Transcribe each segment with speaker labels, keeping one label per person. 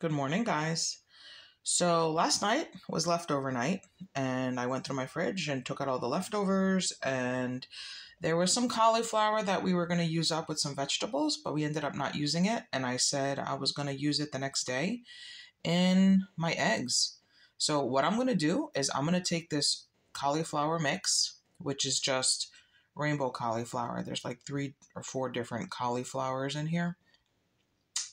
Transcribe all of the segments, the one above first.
Speaker 1: Good morning, guys. So last night was leftover night, and I went through my fridge and took out all the leftovers, and there was some cauliflower that we were going to use up with some vegetables, but we ended up not using it, and I said I was going to use it the next day in my eggs. So what I'm going to do is I'm going to take this cauliflower mix, which is just rainbow cauliflower. There's like 3 or 4 different cauliflowers in here.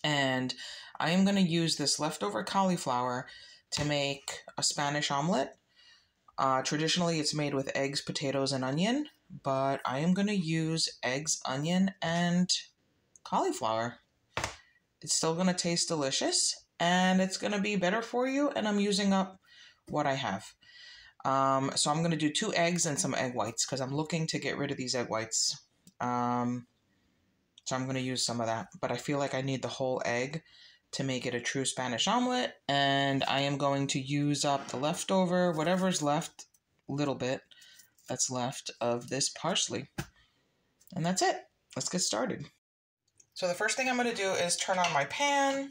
Speaker 1: And I am going to use this leftover cauliflower to make a Spanish omelet. Traditionally, it's made with eggs, potatoes, and onion, but I am going to use eggs, onion, and cauliflower. It's still going to taste delicious, and it's going to be better for you, and I'm using up what I have. So I'm going to do 2 eggs and some egg whites because I'm looking to get rid of these egg whites. So I'm going to use some of that, but I feel like I need the whole egg to make it a true Spanish omelet, and I am going to use up the leftover, whatever's left, little bit that's left of this parsley. And that's it. Let's get started. So the first thing I'm going to do is turn on my pan.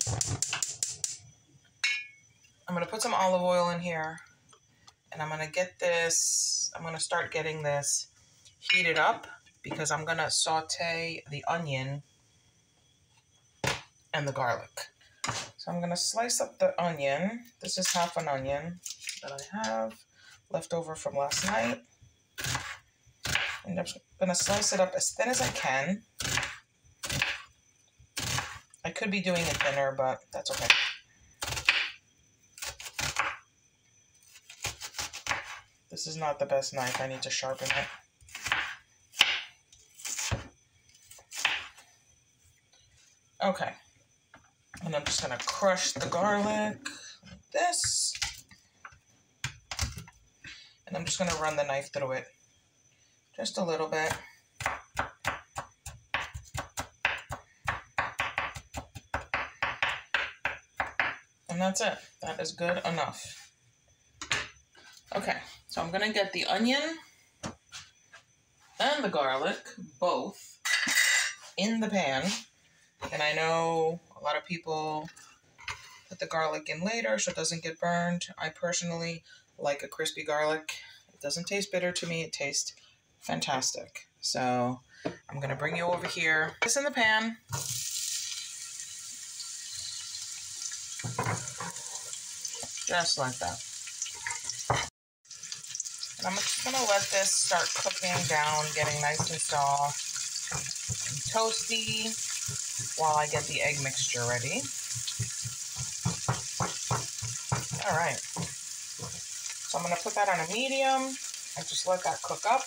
Speaker 1: I'm going to put some olive oil in here, and I'm going to start getting this heated up, because I'm going to saute the onion and the garlic. So I'm going to slice up the onion. This is half an onion that I have left over from last night. And I'm going to slice it up as thin as I can. I could be doing it thinner, but that's okay. This is not the best knife. I need to sharpen it. Okay, and I'm just going to crush the garlic like this, and I'm just going to run the knife through it just a little bit. And that's it. That is good enough. Okay, so I'm going to get the onion and the garlic both in the pan. And I know a lot of people put the garlic in later so it doesn't get burned. I personally like a crispy garlic. It doesn't taste bitter to me. It tastes fantastic. So I'm going to bring you over here. This in the pan. Just like that. And I'm just going to let this start cooking down, getting nice and soft and toasty, while I get the egg mixture ready. All right. So I'm going to put that on a medium and just let that cook up.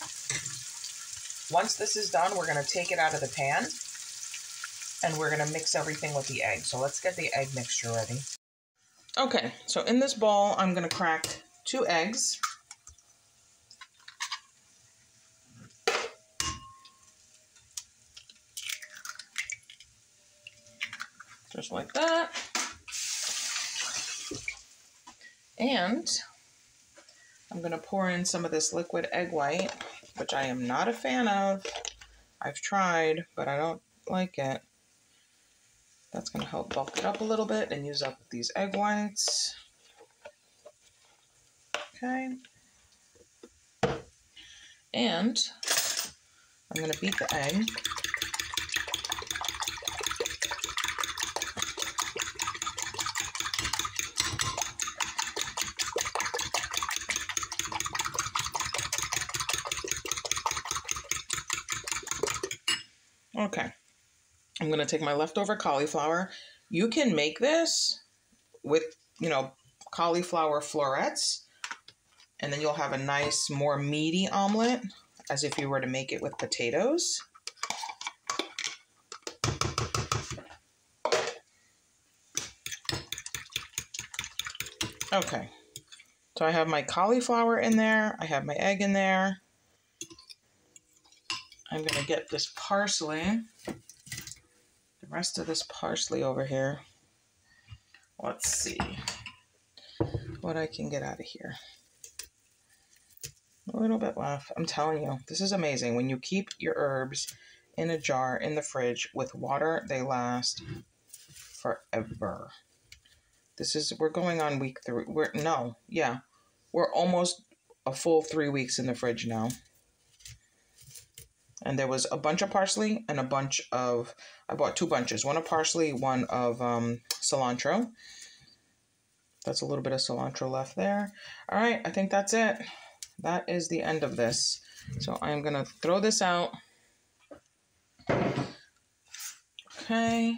Speaker 1: Once this is done, we're going to take it out of the pan and we're going to mix everything with the egg. So let's get the egg mixture ready. Okay, so in this bowl, I'm going to crack 2 eggs. Just like that. And I'm going to pour in some of this liquid egg white, which I am not a fan of. I've tried, but I don't like it. That's going to help bulk it up a little bit and use up these egg whites. Okay. And I'm going to beat the egg. Okay, I'm going to take my leftover cauliflower. You can make this with, cauliflower florets, and then you'll have a nice, more meaty omelet, as if you were to make it with potatoes. Okay, so I have my cauliflower in there. I have my egg in there. I'm going to get this parsley, the rest of this parsley over here. Let's see what I can get out of here. A little bit left. I'm telling you, this is amazing. When you keep your herbs in a jar in the fridge with water, they last forever. We're going on week 3. We're almost a full 3 weeks in the fridge now. And there was a bunch of parsley and I bought 2 bunches, one of parsley, one of cilantro. That's a little bit of cilantro left there. All right, I think that's it. That is the end of this. So I'm gonna throw this out. Okay.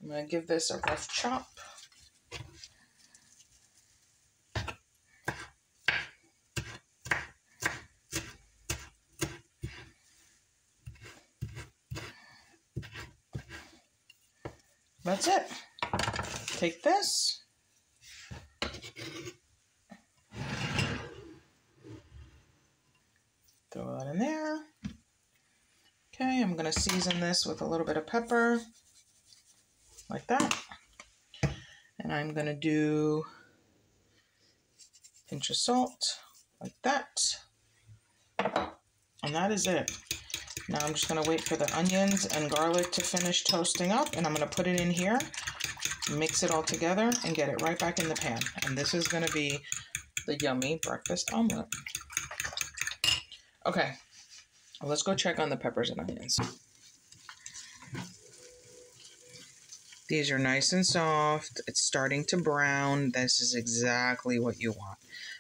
Speaker 1: I'm gonna give this a rough chop. That's it. Take this. Throw that in there. Okay, I'm gonna season this with a little bit of pepper, like that. And I'm gonna do a pinch of salt, like that. And that is it. Now I'm just gonna wait for the onions and garlic to finish toasting up, and I'm gonna put it in here, mix it all together, and get it right back in the pan. And this is gonna be the yummy breakfast omelet. Okay, well, let's go check on the peppers and onions. These are nice and soft. It's starting to brown. This is exactly what you want.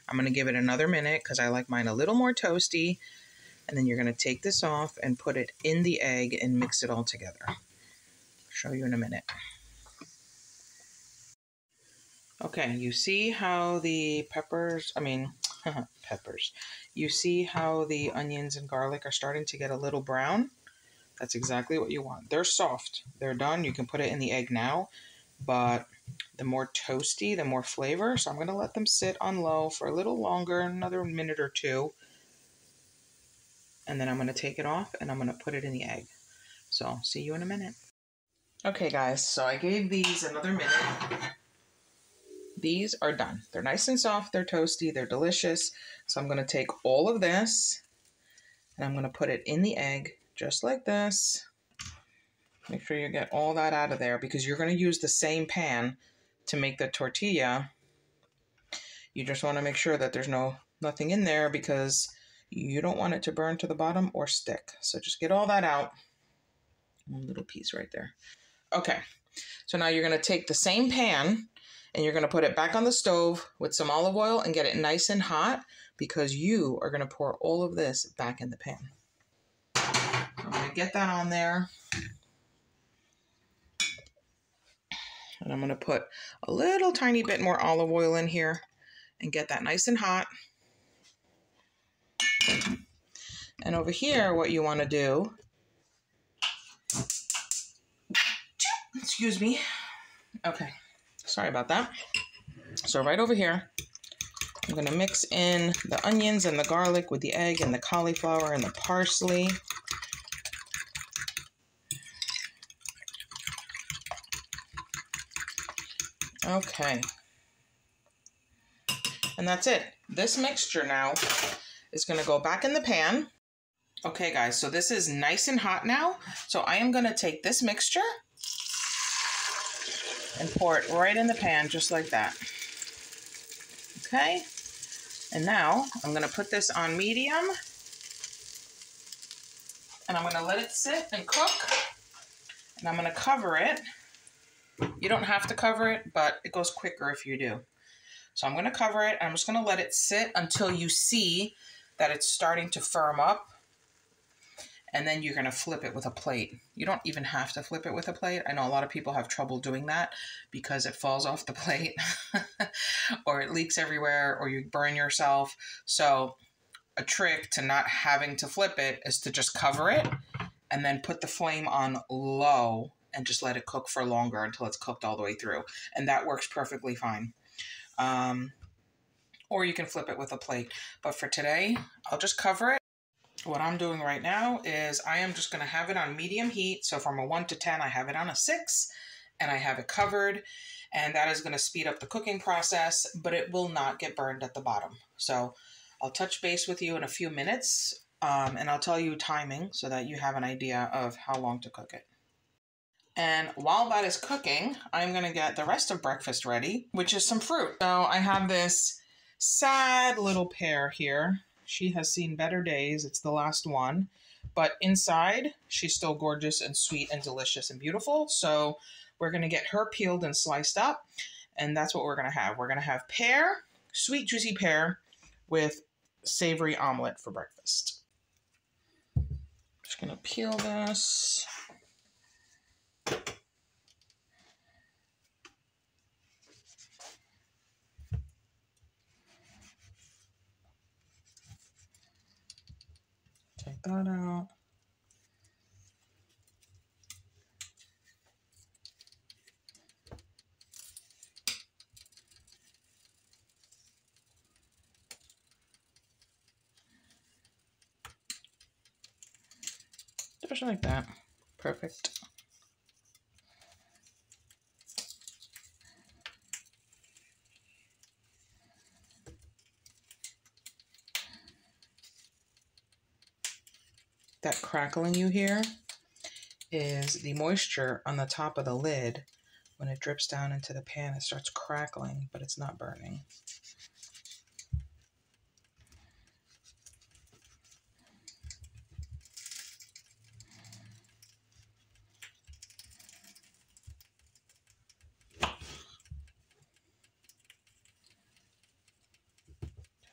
Speaker 1: I'm gonna give it another minute because I like mine a little more toasty. And then you're going to take this off and put it in the egg and mix it all together. I'll show you in a minute. Okay, you see how the peppers, you see how the onions and garlic are starting to get a little brown? That's exactly what you want. They're soft. They're done. You can put it in the egg now, but the more toasty, the more flavor. So I'm going to let them sit on low for a little longer, another minute or 2. And then I'm going to take it off and I'm going to put it in the egg. So I'll see you in a minute. Okay guys, so I gave these another minute. These are done. They're nice and soft, they're toasty, they're delicious. So I'm going to take all of this and I'm going to put it in the egg just like this. Make sure you get all that out of there because you're going to use the same pan to make the tortilla. You just want to make sure that there's nothing in there because you don't want it to burn to the bottom or stick. So just get all that out. One little piece right there. Okay, so now you're going to take the same pan and you're going to put it back on the stove with some olive oil and get it nice and hot because you are going to pour all of this back in the pan. I'm going to get that on there. And I'm going to put a little tiny bit more olive oil in here and get that nice and hot. And over here, what you want to do, excuse me. Okay, sorry about that. So right over here, I'm going to mix in the onions and the garlic with the egg and the cauliflower and the parsley. Okay. And that's it. This mixture now is going to go back in the pan. Okay guys, so this is nice and hot now. So I am going to take this mixture and pour it right in the pan just like that. Okay, and now I'm going to put this on medium and I'm going to let it sit and cook and I'm going to cover it. You don't have to cover it, but it goes quicker if you do. So I'm going to cover it. I'm just going to let it sit until you see that it's starting to firm up. And then you're going to flip it with a plate. You don't even have to flip it with a plate. I know a lot of people have trouble doing that because it falls off the plate or it leaks everywhere or you burn yourself. So a trick to not having to flip it is to just cover it and then put the flame on low and just let it cook for longer until it's cooked all the way through. And that works perfectly fine. Or you can flip it with a plate. But for today, I'll just cover it. What I'm doing right now is I am just going to have it on medium heat. So from a 1 to 10, I have it on a 6 and I have it covered. And that is going to speed up the cooking process, but it will not get burned at the bottom. So I'll touch base with you in a few minutes and I'll tell you timing so that you have an idea of how long to cook it. And while that is cooking, I'm going to get the rest of breakfast ready, which is some fruit. So I have this sad little pear here. She has seen better days. It's the last one. But inside, she's still gorgeous and sweet and delicious and beautiful. So we're going to get her peeled and sliced up. And that's what we're going to have. We're going to have pear, sweet, juicy pear with savory omelet for breakfast. Just going to peel this. Take that out. Just like that. Perfect. That crackling you hear is the moisture on the top of the lid. When it drips down into the pan, it starts crackling, but it's not burning.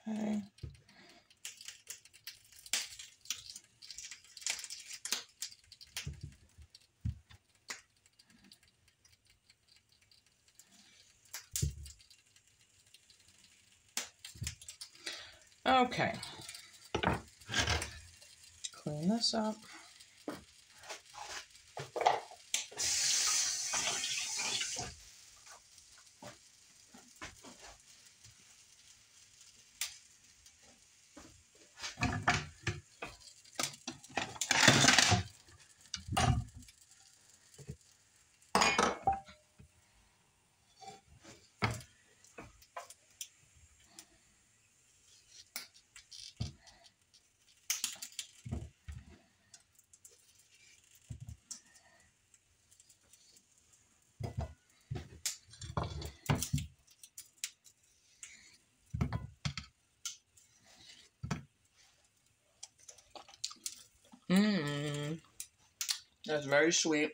Speaker 1: Okay. Okay. Clean this up. That's very sweet.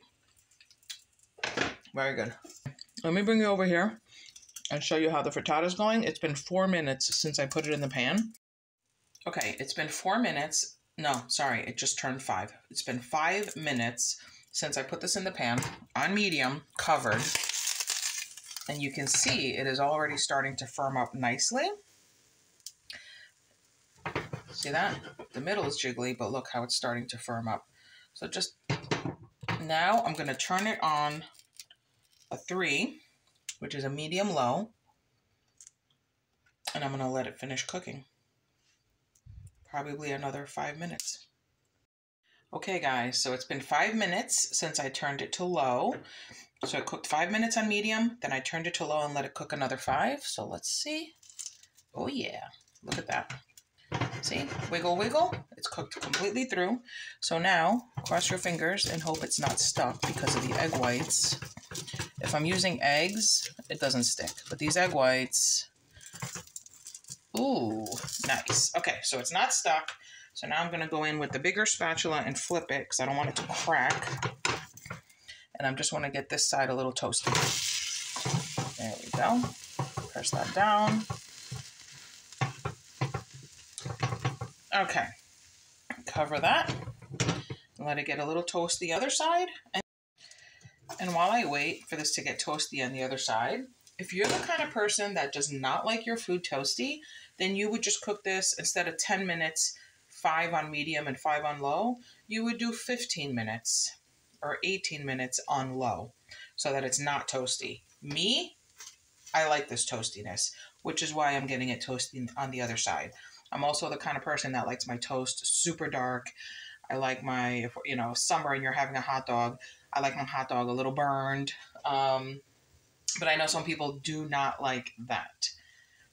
Speaker 1: Very good. Let me bring you over here and show you how the frittata is going. It's been 4 minutes since I put it in the pan. Okay, it's been 4 minutes. No, sorry, it just turned 5. It's been 5 minutes since I put this in the pan on medium, covered. And you can see it is already starting to firm up nicely. See that? The middle is jiggly, but look how it's starting to firm up. So just now I'm going to turn it on a 3, which is a medium low. And I'm going to let it finish cooking. Probably another 5 minutes. Okay, guys, so it's been 5 minutes since I turned it to low. So it cooked 5 minutes on medium, then I turned it to low and let it cook another 5. So let's see. Oh yeah, look at that. See, wiggle, wiggle. It's cooked completely through. So now, cross your fingers and hope it's not stuck because of the egg whites. If I'm using eggs, it doesn't stick. But these egg whites, ooh, nice. Okay, so it's not stuck. So now I'm going to go in with the bigger spatula and flip it because I don't want it to crack. And I just want to get this side a little toasty. There we go. Press that down. Okay, cover that, let it get a little toasty the other side. And while I wait for this to get toasty on the other side, if you're the kind of person that does not like your food toasty, then you would just cook this instead of 10 minutes, 5 on medium and 5 on low, you would do 15 minutes or 18 minutes on low so that it's not toasty. Me, I like this toastiness, which is why I'm getting it toasty on the other side. I'm also the kind of person that likes my toast super dark. I like my, summer and you're having a hot dog, I like my hot dog a little burned. But I know some people do not like that.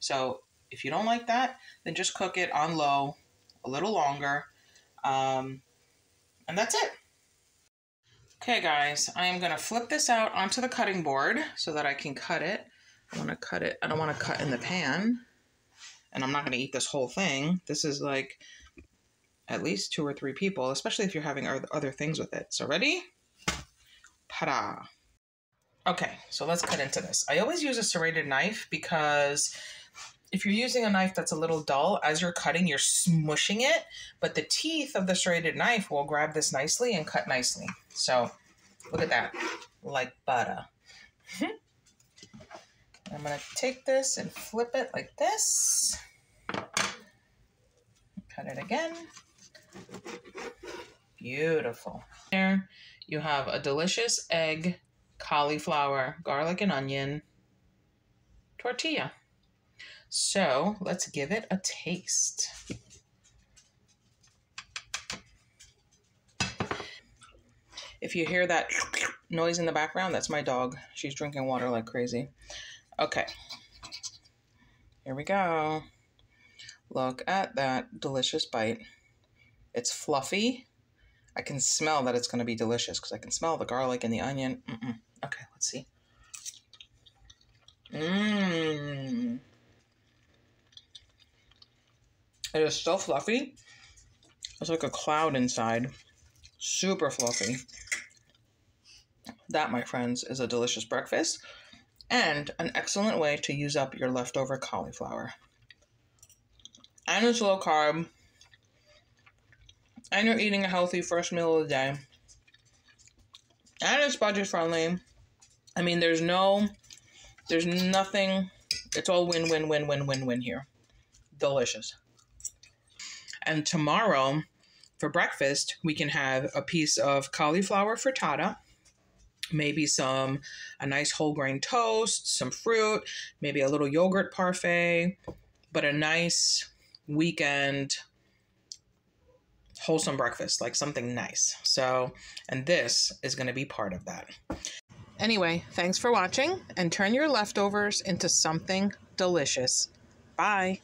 Speaker 1: So if you don't like that, then just cook it on low a little longer. And that's it. Okay guys, I am gonna flip this out onto the cutting board so that I can cut it. I wanna cut it, I don't wanna cut in the pan. And I'm not gonna eat this whole thing. This is like at least 2 or 3 people, especially if you're having other things with it. So ready? Ta-da! Okay, so let's cut into this. I always use a serrated knife because if you're using a knife that's a little dull, as you're cutting, you're smushing it, but the teeth of the serrated knife will grab this nicely and cut nicely. So look at that, like butter. I'm gonna take this and flip it like this. Cut it again. Beautiful. There you have a delicious egg, cauliflower, garlic and onion tortilla. So let's give it a taste. If you hear that noise in the background, that's my dog. She's drinking water like crazy. Okay, here we go. Look at that delicious bite. It's fluffy. I can smell that it's going to be delicious because I can smell the garlic and the onion. Okay, let's see. It is so fluffy. It's like a cloud inside. Super fluffy. That, my friends, is a delicious breakfast and an excellent way to use up your leftover cauliflower. And it's low carb. And you're eating a healthy first meal of the day. And it's budget friendly. I mean, there's nothing. It's all win, win, win, win, win, win here. Delicious. And tomorrow, for breakfast, we can have a piece of cauliflower frittata, maybe a nice whole grain toast, some fruit, maybe a little yogurt parfait, but a nice weekend wholesome breakfast, like something nice. So, and this is going to be part of that. Anyway, thanks for watching, and turn your leftovers into something delicious. Bye.